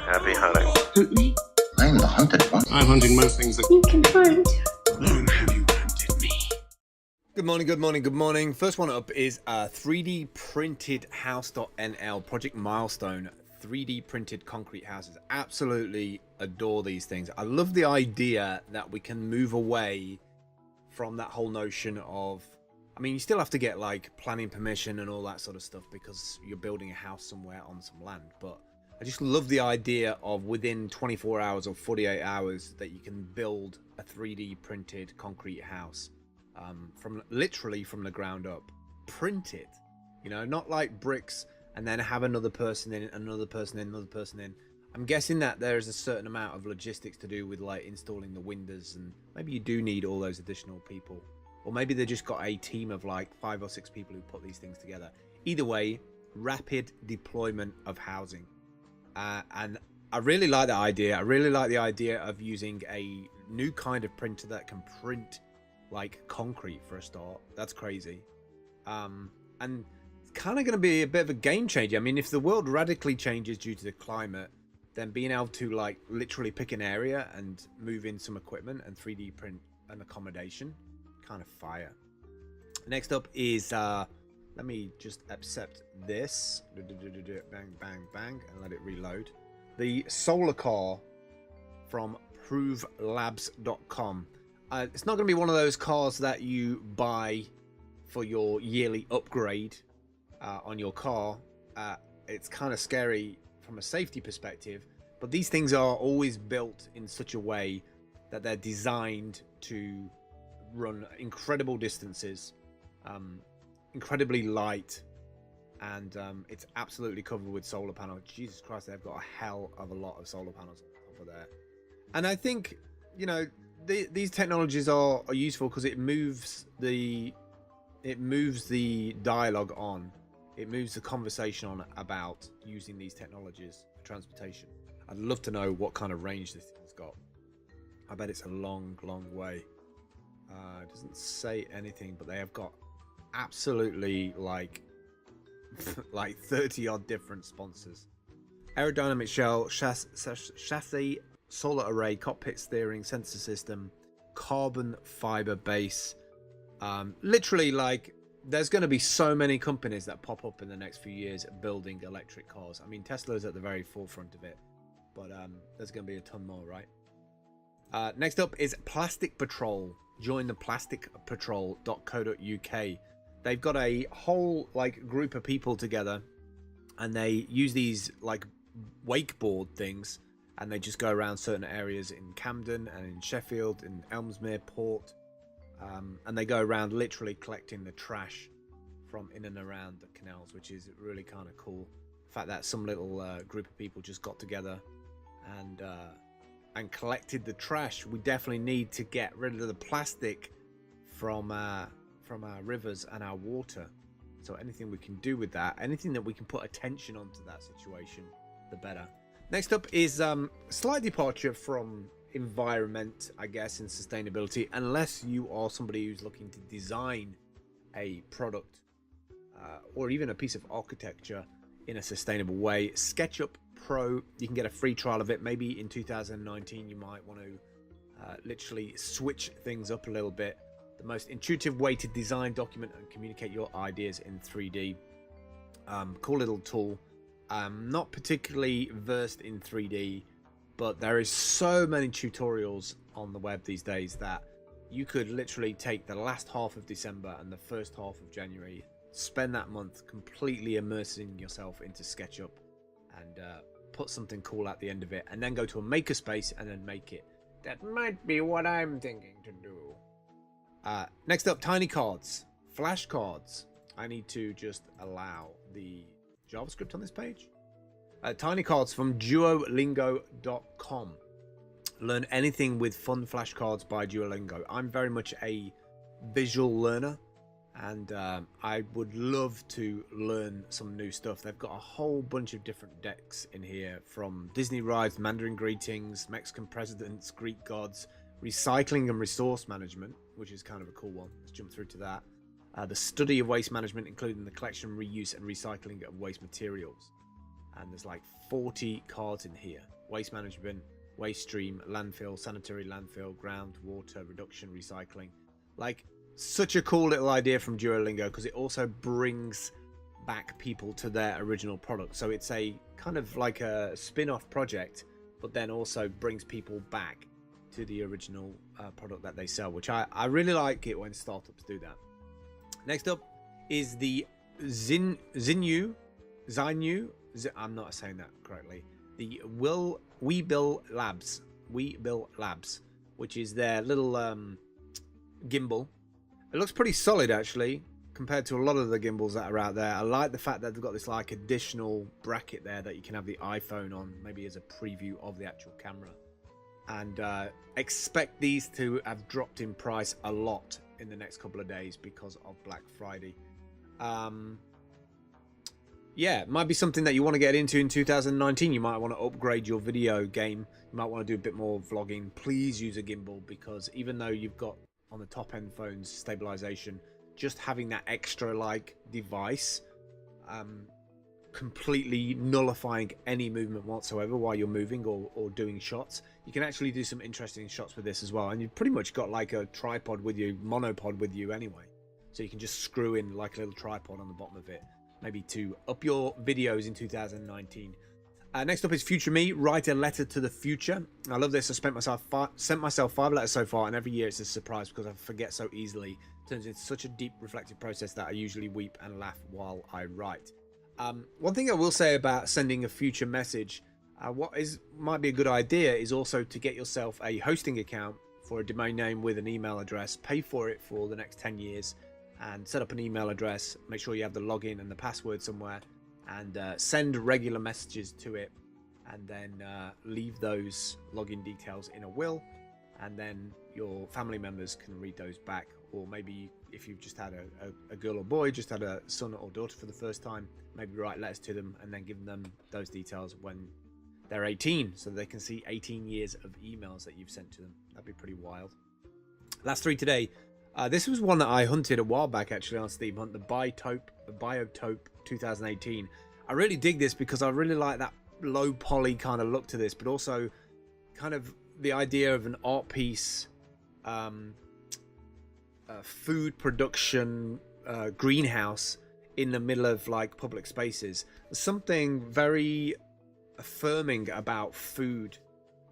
Happy hunting. Hunt me. I am the hunted one. I'm hunting most things that You can hunt. long have you hunted me. Good morning, good morning, good morning. First one up is 3D printed house.nl project milestone. 3D printed concrete houses. Absolutely adore these things. I love the idea that we can move away from that whole notion of, I mean, you still have to get like planning permission and all that sort of stuff because you're building a house somewhere on some land, but I just love the idea of within 24 hours or 48 hours that you can build a 3D printed concrete house from literally from the ground up. Print it, you know, not like bricks and then have another person in, another person in, another person in. I'm guessing that there is a certain amount of logistics to do with like installing the windows, and maybe you do need all those additional people, or maybe they just got a team of like 5 or 6 people who put these things together. Either way, rapid deployment of housing. And I really like that idea. I really like the idea of using a new kind of printer that can print like concrete for a start. That's crazy. And it's kind of going to be a bit of a game changer. I mean, if the world radically changes due to the climate, then being able to like literally pick an area and move in some equipment and 3D print an accommodation, kind of fire. Next up is let me just accept this. Bang, bang, bang, and let it reload. The solar car from provelabs.com. It's not going to be one of those cars that you buy for your yearly upgrade on your car. It's kind of scary from a safety perspective, but these things are always built in such a way that they're designed to run incredible distances. Incredibly light, and it's absolutely covered with solar panels. Jesus Christ, they've got a hell of a lot of solar panels over there. And I think, you know, these technologies are useful because it moves the dialogue on, it moves the conversation on about using these technologies for transportation. I'd love to know what kind of range this thing's got. I bet it's a long way. It doesn't say anything, but they have got absolutely like 30 odd different sponsors. Aerodynamic shell, chassis, solar array, cockpit steering, sensor system, carbon fiber base. Literally, like, there's going to be so many companies that pop up in the next few years building electric cars. I mean, Tesla's at the very forefront of it, but there's going to be a ton more, right? Next up is Plastic Patrol. Join the plasticpatrol.co.uk. They've got a whole like group of people together, and they use these like wakeboard things, and they just go around certain areas in Camden and in Sheffield, in Elmsmere Port, and they go around literally collecting the trash from in and around the canals, which is really kind of cool. The fact that some little group of people just got together and collected the trash. We definitely need to get rid of the plastic from our rivers and our water. So anything we can do with that, anything that we can put attention onto that situation, the better. Next up is slight departure from environment, I guess, and sustainability, unless you are somebody who's looking to design a product or even a piece of architecture in a sustainable way. SketchUp Pro, you can get a free trial of it. Maybe in 2019 you might want to literally switch things up a little bit. The most intuitive way to design, document, and communicate your ideas in 3D. Cool little tool. I'm not particularly versed in 3D, but there is so many tutorials on the web these days that you could literally take the last half of December and the first half of January, spend that month completely immersing yourself into SketchUp and put something cool at the end of it, and then go to a makerspace and then make it. That might be what I'm thinking to do. Next up, tiny cards, flashcards. I need to just allow the JavaScript on this page. Tiny cards from duolingo.com. Learn anything with fun flashcards by Duolingo. I'm very much a visual learner, and I would love to learn some new stuff. They've got a whole bunch of different decks in here, from Disney rides, Mandarin greetings, Mexican presidents, Greek gods, recycling and resource management, which is kind of a cool one. Let's jump through to that. The study of waste management, including the collection, reuse, and recycling of waste materials. and there's like 40 cards in here: waste management, waste stream, landfill, sanitary landfill, groundwater reduction, recycling. Like, such a cool little idea from Duolingo, because it also brings back people to their original product. So it's a kind of like a spin-off project, but then also brings people back to the original product that they sell, which I really like it when startups do that. Next up is the Xinu, I'm not saying that correctly, the Webuild Labs, which is their little gimbal. It looks pretty solid actually compared to a lot of the gimbals that are out there. I like the fact that they've got this like additional bracket there that you can have the iPhone on, maybe as a preview of the actual camera. And expect these to have dropped in price a lot in the next couple of days because of Black Friday. Yeah, it might be something that you want to get into in 2019. You might want to upgrade your video game. You might want to do a bit more vlogging. Please use a gimbal, because even though you've got on the top end phones stabilization, just having that extra like device completely nullifying any movement whatsoever while you're moving or doing shots. You can actually do some interesting shots with this as well, and you've pretty much got like a tripod with you, monopod with you anyway, so you can just screw in like a little tripod on the bottom of it, maybe to up your videos in 2019. Next up is Future Me, write a letter to the future. I love this. I sent myself 5 letters so far, and every year it's a surprise because I forget so easily. It turns into such a deep reflective process that I usually weep and laugh while I write. One thing I will say about sending a future message, might be a good idea, is also to get yourself a hosting account for a domain name with an email address, pay for it for the next 10 years, and set up an email address, make sure you have the login and the password somewhere, and send regular messages to it, and then leave those login details in a will, and then your family members can read those back. Or maybe if you've just had a girl or boy, just had a son or daughter for the first time, maybe write letters to them and then give them those details when they're 18, so they can see 18 years of emails that you've sent to them. That'd be pretty wild. Last 3 today. This was one that I hunted a while back actually on Steam Hunt, the Biotope 2018. I really dig this because I really like that low poly kind of look to this, but also kind of the idea of an art piece, food production greenhouse in the middle of like public spaces. There's something very affirming about food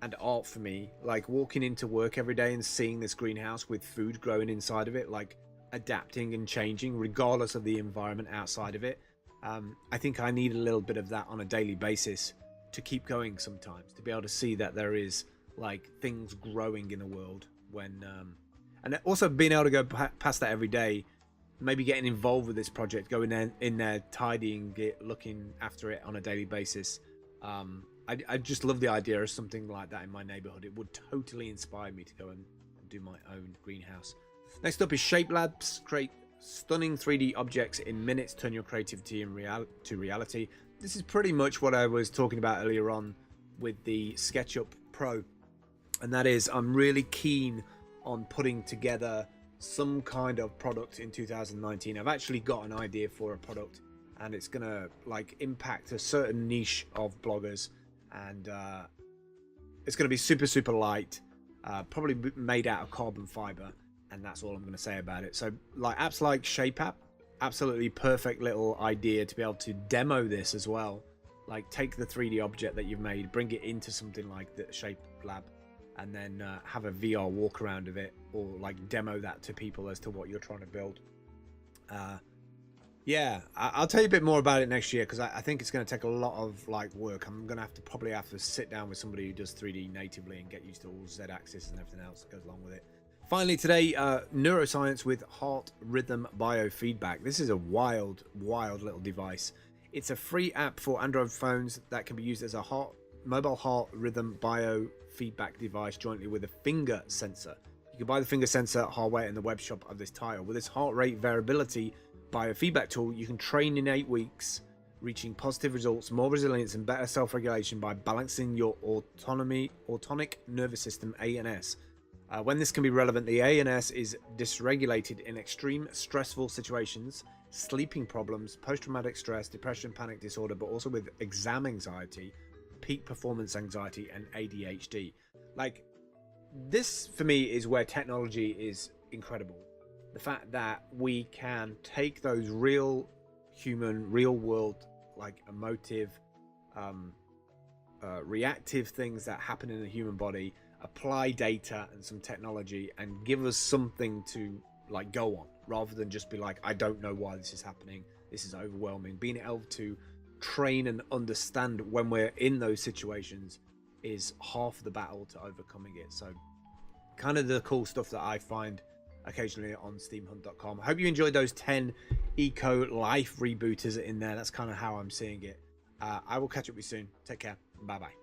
and art for me, like walking into work every day and seeing this greenhouse with food growing inside of it, like adapting and changing regardless of the environment outside of it. I think I need a little bit of that on a daily basis to keep going sometimes, to be able to see that there is like things growing in the world when and also being able to go past that every day, maybe getting involved with this project, going in there tidying it, looking after it on a daily basis. I just love the idea of something like that in my neighborhood. It would totally inspire me to go and do my own greenhouse. Next up is Shape Labs. Create stunning 3D objects in minutes. Turn your creativity to reality. This is pretty much what I was talking about earlier on with the SketchUp Pro, and that is I'm really keen on putting together some kind of product in 2019. I've actually got an idea for a product, and it's gonna like impact a certain niche of bloggers, and it's gonna be super light, probably made out of carbon fiber, and that's all I'm gonna say about it. So like apps like Shape App, absolutely perfect little idea to be able to demo this as well. Like take the 3D object that you've made, bring it into something like the Shape Lab, and then have a VR walk around of it, or like demo that to people as to what you're trying to build. Yeah, I'll tell you a bit more about it next year, because I think it's going to take a lot of like work. I'm going to probably have to sit down with somebody who does 3D natively and get used to all Z-axis and everything else that goes along with it. Finally today, neuroscience with heart rhythm biofeedback. This is a wild little device. It's a free app for Android phones that can be used as a mobile heart rhythm biofeedback device jointly with a finger sensor. You can buy the finger sensor hardware in the web shop of this title. With this heart rate variability biofeedback tool, you can train in 8 weeks, reaching positive results, more resilience and better self-regulation by balancing your autonomic nervous system, ANS. When this can be relevant, the ANS is dysregulated in extreme stressful situations. sleeping problems, post-traumatic stress, depression, panic disorder, but also with exam anxiety, peak performance anxiety, and ADHD. Like, this for me is where technology is incredible. The fact that we can take those real human, real world, like emotive, reactive things that happen in the human body, apply data and some technology, and give us something to like go on, rather than just be like, I don't know why this is happening, this is overwhelming. Being able to train and understand when we're in those situations is half the battle to overcoming it. So kind of the cool stuff that I find occasionally on steemhunt.com. I hope you enjoyed those 10 eco life rebooters in there. That's kind of how I'm seeing it. I will catch up with you soon. Take care. Bye bye.